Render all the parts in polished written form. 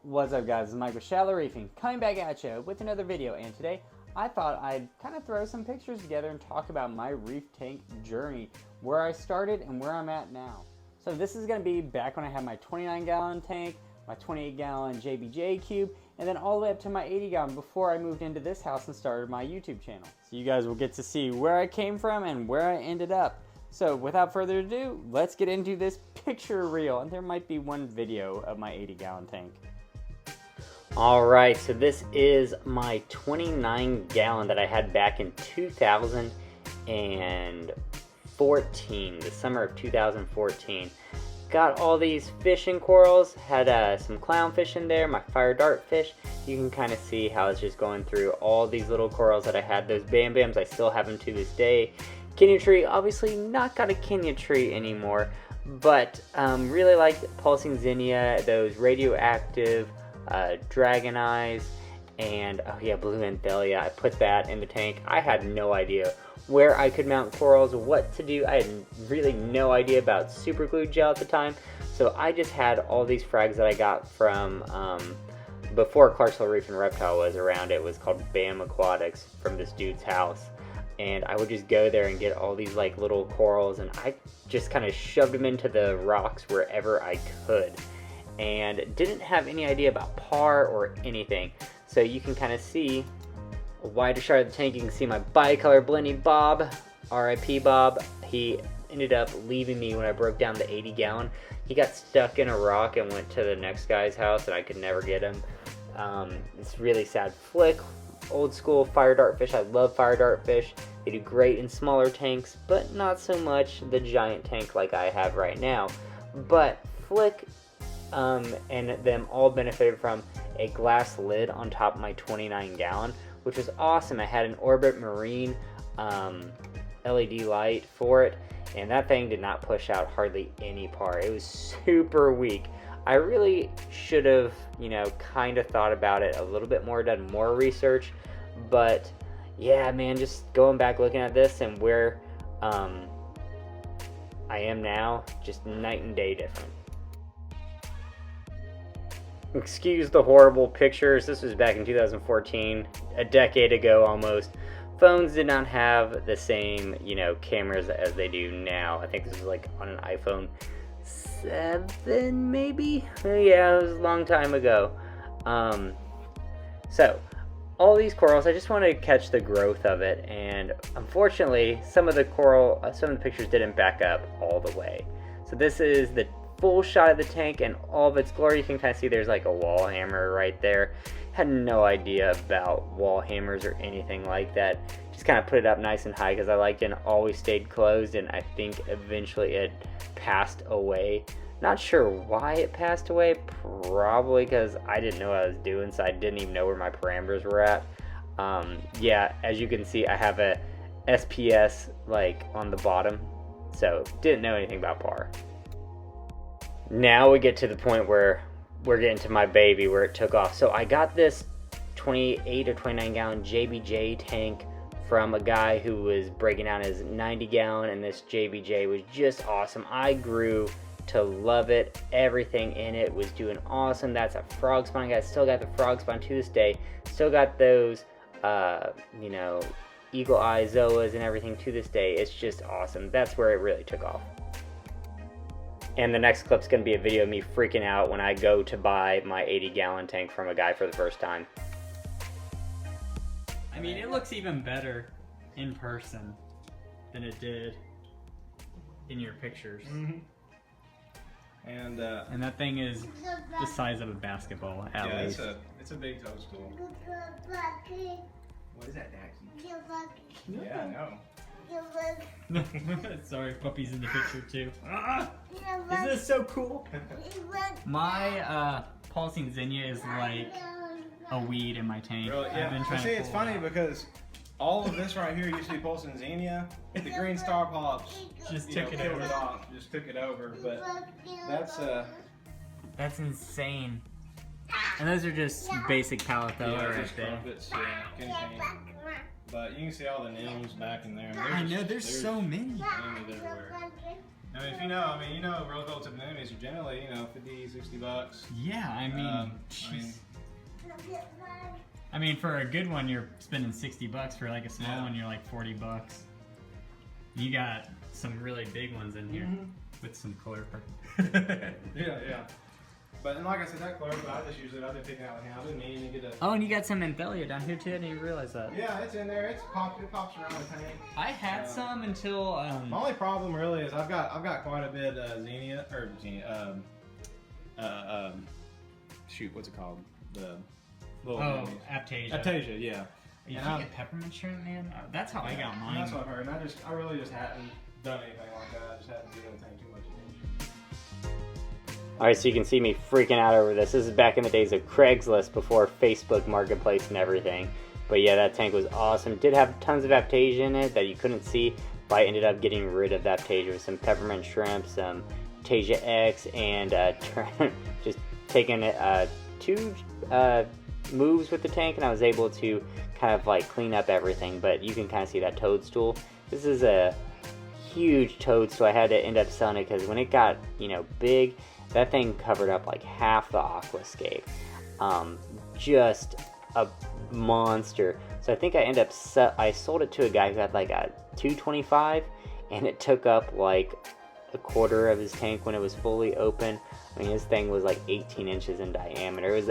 What's up guys, it's Mike with Shallow Reefing, coming back at you with another video, and today I thought I'd kind of throw some pictures together and talk about my reef tank journey, where I started and where I'm at now. So this is going to be back when I had my 29 gallon tank, my 28 gallon JBJ cube, and then all the way up to my 80 gallon before I moved into this house and started my YouTube channel. So you guys will get to see where I came from and where I ended up. So without further ado, let's get into this picture reel, and there might be one video of my 80 gallon tank. Alright, so this is my 29 gallon that I had back in 2014, the summer of 2014. Got all these fishing corals, had some clownfish in there, my fire dart fish. You can kind of see how it's just going through all these little corals that I had. Those Bam Bams, I still have them to this day. Kenya tree, obviously not got a Kenya tree anymore, but really liked pulsing zinnia, those radioactive dragon eyes, and oh yeah, blue anthelia. I put that in the tank. I had no idea where I could mount corals, what to do. I had really no idea about super glue gel at the time, so I just had all these frags that I got from before Clarksville Reef and Reptile was around. It was called Bam Aquatics, from this dude's house, and I would just go there and get all these like little corals, and I just kind of shoved them into the rocks wherever I could, and didn't have any idea about par or anything. So you can kind of see a wider shot of the tank. You can see my bicolor blending Bob, RIP Bob. He ended up leaving me when I broke down the 80 gallon. He got stuck in a rock and went to the next guy's house, and I could never get him. It's really sad. Flick, old school fire dart fish. I love fire dart fish. They do great in smaller tanks, but not so much the giant tank like I have right now. But Flick and them all benefited from a glass lid on top of my 29 gallon, which was awesome. I had an Orbit Marine LED light for it, and that thing did not push out hardly any par. It was super weak. I really should have, kind of thought about it a little bit more, done more research, but yeah, man, just going back looking at this and where I am now, just night and day different. Excuse the horrible pictures. This was back in 2014, a decade ago almost. Phones did not have the same, cameras as they do now. I think this was like on an iPhone 7, maybe? Yeah, it was a long time ago. So, all these corals, I just want to catch the growth of it, and unfortunately, some of the pictures didn't back up all the way. So this is the full shot of the tank and all of its glory. You can kind of see there's like a wall hammer right there. Had no idea about wall hammers or anything like that. Just kind of put it up nice and high because I liked it, and always stayed closed, and I think eventually it passed away. Not sure why it passed away, probably because I didn't know what I was doing, so I didn't even know where my parameters were at. Yeah, as you can see, I have a SPS like on the bottom, so didn't know anything about par. Now we get to the point where we're getting to my baby, where it took off. So I got this 28 or 29 gallon JBJ tank from a guy who was breaking down his 90 gallon, and this JBJ was just awesome. I grew to love it. Everything in it was doing awesome. That's a frog spawn. I still got the frog spawn to this day. Still got those, eagle eye zoas and everything to this day. It's just awesome. That's where it really took off. And the next clip's going to be a video of me freaking out when I go to buy my 80 gallon tank from a guy for the first time. I mean, it looks even better in person than it did in your pictures. Mm-hmm. And that thing is the size of a basketball, at least. It's a big toadstool. What is that, Daxie? Yeah, I know. Sorry, puppy's in the picture too. Isn't this so cool? My pulsing zinnia is like a weed in my tank. Really? Yeah. See, it's funny because all of this right here used to be pulsing zinnia. The green star pops just took it over. Just took it over. But that's insane. And those are just basic palathella right there. Crumpets, But you can see all the names back in there. I know, there's so many. Names everywhere. I mean, if you know, I mean, you know, rose-gold tip anemones are generally, you know, 50, 60 bucks. Yeah, I mean, I mean, for a good one, you're spending 60 bucks. For like a small one, you're like 40 bucks. You got some really big ones in here with some chlorophyll. Yeah. But and like I said, that chlorophyll, I just use it. I've been picking out now. I didn't mean to get a. Oh, and you got some Anthelia down here too. I didn't even realize that. Yeah, it's in there. It pops around the tank. I had some until. My only problem really is I've got quite a bit shoot, what's it called? The little. Aptasia. Aptasia, yeah. You can get peppermint shrimp, man. That's how I got mine. That's what I've heard. And I really just hadn't done anything like that. I just hadn't given the tank too much attention. Alright, so you can see me freaking out over this. This is back in the days of Craigslist before Facebook Marketplace and everything. But yeah, that tank was awesome. Did have tons of Aptasia in it that you couldn't see, but I ended up getting rid of the Aptasia with some peppermint shrimp, some Aptasia X, and just taking two moves with the tank, and I was able to kind of like clean up everything. But you can kind of see that toadstool. This is a huge toadstool. I had to end up selling it because when it got, you know, big, that thing covered up like half the aquascape. Just a monster. So I think I ended up I sold it to a guy who had like a 225, and it took up like a quarter of his tank when it was fully open. I mean, his thing was like 18 inches in diameter. It was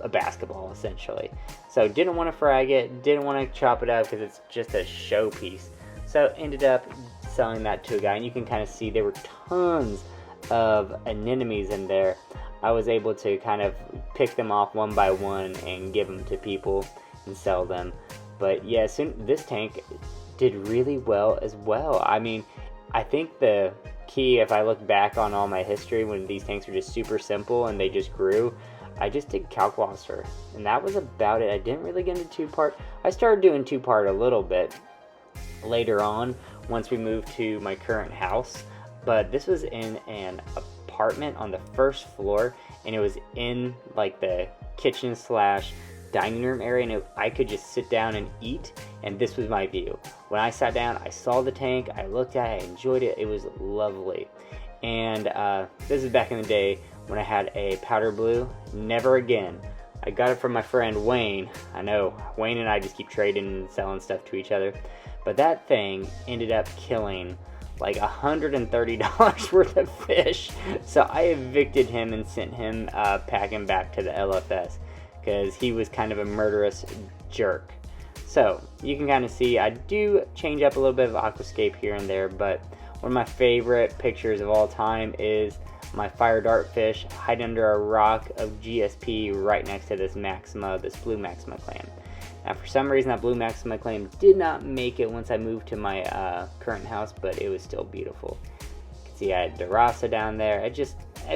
a basketball essentially. So didn't want to frag it, didn't want to chop it up because it's just a showpiece. So ended up selling that to a guy, and you can kind of see there were tons of anemones in there. I was able to kind of pick them off one by one and give them to people and sell them. But yeah, this tank did really well as well. I mean, I think the key, if I look back on all my history when these tanks were just super simple and they just grew, I just did Kalkwasser, and that was about it. I didn't really get into two-part. I started doing two-part a little bit later on once we moved to my current house, but this was in an apartment on the first floor, and it was in like the kitchen slash dining room area, and I could just sit down and eat, and this was my view. When I sat down, I saw the tank, I looked at it, I enjoyed it. It was lovely. And this is back in the day when I had a powder blue. Never again. I got it from my friend Wayne. I know Wayne and I just keep trading and selling stuff to each other, but that thing ended up killing like $130 worth of fish. So I evicted him and sent him packing back to the LFS because he was kind of a murderous jerk. So you can kind of see I do change up a little bit of aquascape here and there, but one of my favorite pictures of all time is my fire dartfish hiding under a rock of GSP right next to this Maxima, this blue Maxima clam. Now for some reason that blue Maxima clam did not make it once I moved to my current house, but it was still beautiful. You can see I had Dorasa down there. It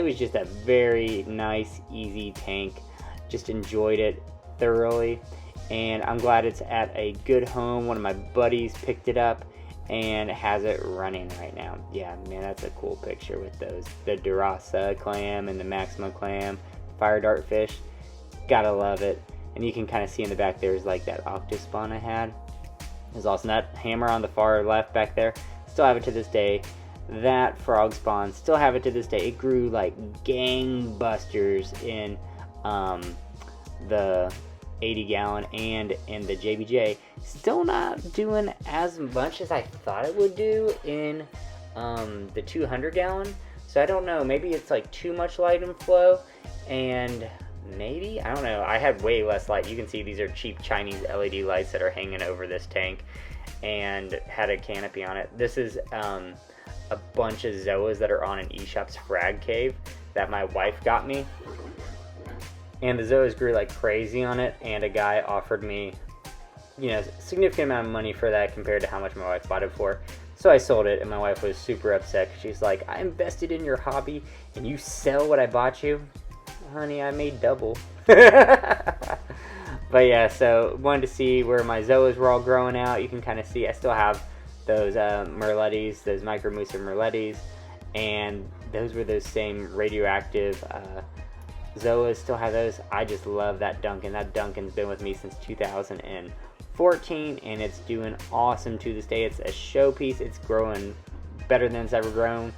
was just a very nice, easy tank. Just enjoyed it thoroughly, and I'm glad it's at a good home. One of my buddies picked it up and has it running right now. Yeah, man, that's a cool picture with those, the Dorasa clam and the Maxima clam, fire dart fish. Gotta love it. And you can kind of see in the back there's like that octus spawn I had. There's also that hammer on the far left back there. Still have it to this day. That frog spawn, still have it to this day. It grew like gangbusters in the 80 gallon and in the JBJ. Still not doing as much as I thought it would do in the 200 gallon. So I don't know, maybe it's like too much light and flow, and maybe, I don't know, I had way less light. You can see these are cheap Chinese LED lights that are hanging over this tank and had a canopy on it. This is a bunch of Zoas that are on an eShop's frag cave that my wife got me. And the Zoas grew like crazy on it, and a guy offered me, you know, a significant amount of money for that compared to how much my wife bought it for. So I sold it, and my wife was super upset. She's like, I invested in your hobby, and you sell what I bought you? Honey, I made double. But yeah, so wanted to see where my Zoas were all growing out. You can kind of see I still have those Merlettis, those Micromusa Merlettis, and those were those same radioactive Zoas. Still have those. I just love that Duncan. That Duncan's been with me since 2014, and it's doing awesome to this day. It's a showpiece. It's growing better than it's ever grown,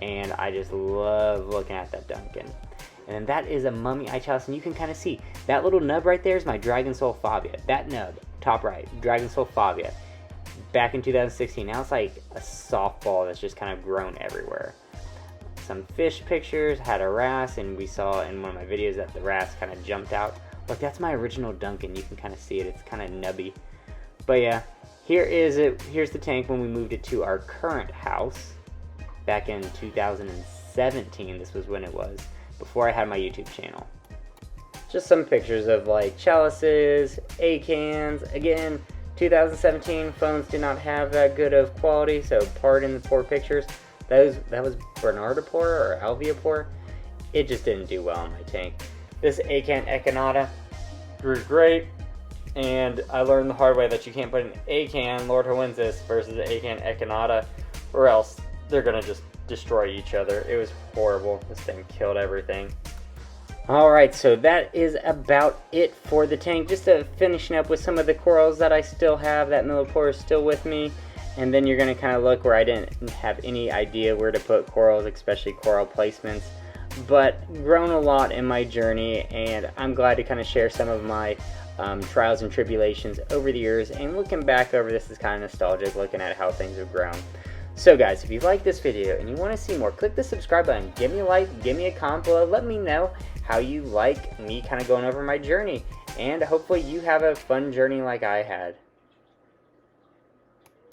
and I just love looking at that Duncan. And then that is a mummy eye chalice, and you can kind of see that little nub right there is my Dragon Soul Fabia. That nub, top right, Dragon Soul Fabia. Back in 2016, now it's like a softball that's just kind of grown everywhere. Some fish pictures, had a wrasse, and we saw in one of my videos that the wrasse kind of jumped out. Look, that's my original Duncan. You can kind of see it. It's kind of nubby. But yeah, here is it. Here's the tank when we moved it to our current house back in 2017. This was when it was, before I had my YouTube channel. Just some pictures of like chalices, A-cans. Again, 2017 phones did not have that good of quality, so pardon the poor pictures. That was Bernardapor or Alveopor. It just didn't do well in my tank. This A-can Echinata grew great, and I learned the hard way that you can't put an A-can Lord Hoensis versus an A-can Echinata, or else they're gonna just destroy each other. It was horrible. This thing killed everything. Alright, so that is about it for the tank. Just finishing up with some of the corals that I still have. That millipore is still with me. And then you're going to kind of look where I didn't have any idea where to put corals, especially coral placements. But grown a lot in my journey, and I'm glad to kind of share some of my trials and tribulations over the years. And looking back over this is kind of nostalgic, looking at how things have grown. So guys, if you like this video and you want to see more, click the subscribe button, give me a like, give me a comment below, let me know how you like me kind of going over my journey. And hopefully you have a fun journey like I had.